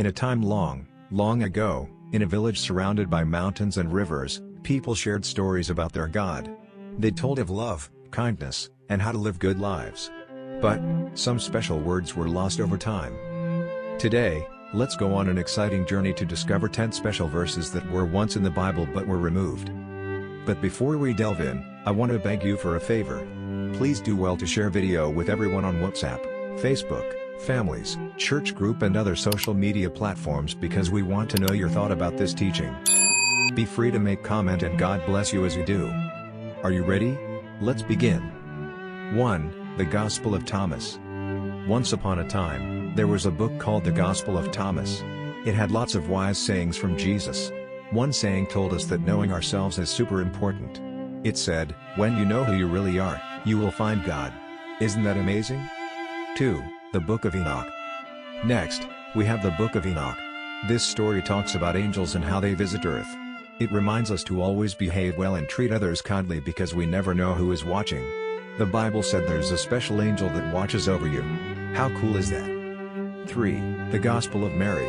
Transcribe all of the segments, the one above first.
In a time long, long ago, in a village surrounded by mountains and rivers, people shared stories about their God. They told of love, kindness, and how to live good lives. But some special words were lost over time. Today, let's go on an exciting journey to discover 10 special verses that were once in the Bible but were removed. But before we delve in, I want to beg you for a favor. Please do well to share video with everyone on WhatsApp, Facebook, families, church group and other social media platforms because we want to know your thought about this teaching. Be free to make comment and God bless you as you do. Are you ready? Let's begin. 1. The Gospel of Thomas. Once upon a time, there was a book called the Gospel of Thomas. It had lots of wise sayings from Jesus. One saying told us that knowing ourselves is super important. It said, when you know who you really are, you will find God. Isn't that amazing? 2. The Book of Enoch. Next, we have the Book of Enoch. This story talks about angels and how they visit Earth. It reminds us to always behave well and treat others kindly because we never know who is watching. The Bible said there's a special angel that watches over you. How cool is that? 3. The Gospel of Mary.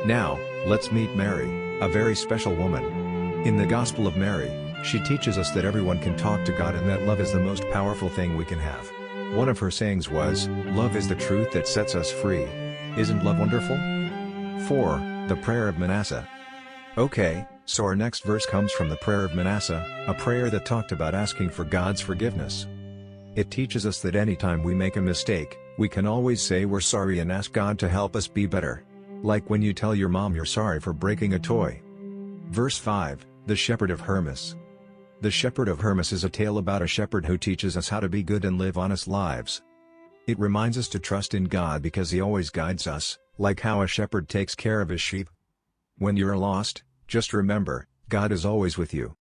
Now, let's meet Mary, a very special woman. In the Gospel of Mary, she teaches us that everyone can talk to God and that love is the most powerful thing we can have. One of her sayings was, love is the truth that sets us free. Isn't love wonderful? 4. The Prayer of Manasseh. Okay, so our next verse comes from the Prayer of Manasseh, a prayer that talked about asking for God's forgiveness. It teaches us that anytime we make a mistake, we can always say we're sorry and ask God to help us be better. Like when you tell your mom you're sorry for breaking a toy. Verse 5, the Shepherd of Hermas. The Shepherd of Hermas is a tale about a shepherd who teaches us how to be good and live honest lives. It reminds us to trust in God because He always guides us, like how a shepherd takes care of his sheep. When you're lost, just remember, God is always with you.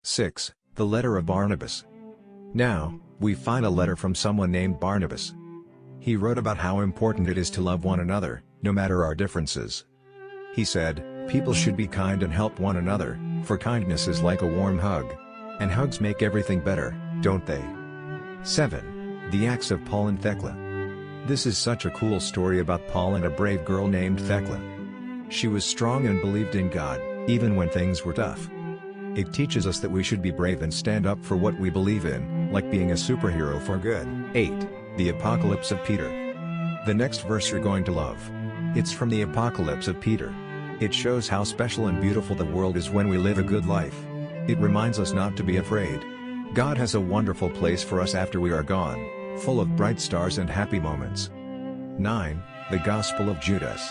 6. The Letter of Barnabas. Now, we find a letter from someone named Barnabas. He wrote about how important it is to love one another, no matter our differences. He said, people should be kind and help one another, for kindness is like a warm hug. And hugs make everything better, don't they? 7. The Acts of Paul and Thecla. This is such a cool story about Paul and a brave girl named Thecla. She was strong and believed in God, even when things were tough. It teaches us that we should be brave and stand up for what we believe in, like being a superhero for good. 8. The Apocalypse of Peter. The next verse you're going to love. It's from the Apocalypse of Peter. It shows how special and beautiful the world is when we live a good life. It reminds us not to be afraid. God has a wonderful place for us after we are gone, full of bright stars and happy moments. 9. The Gospel of Judas.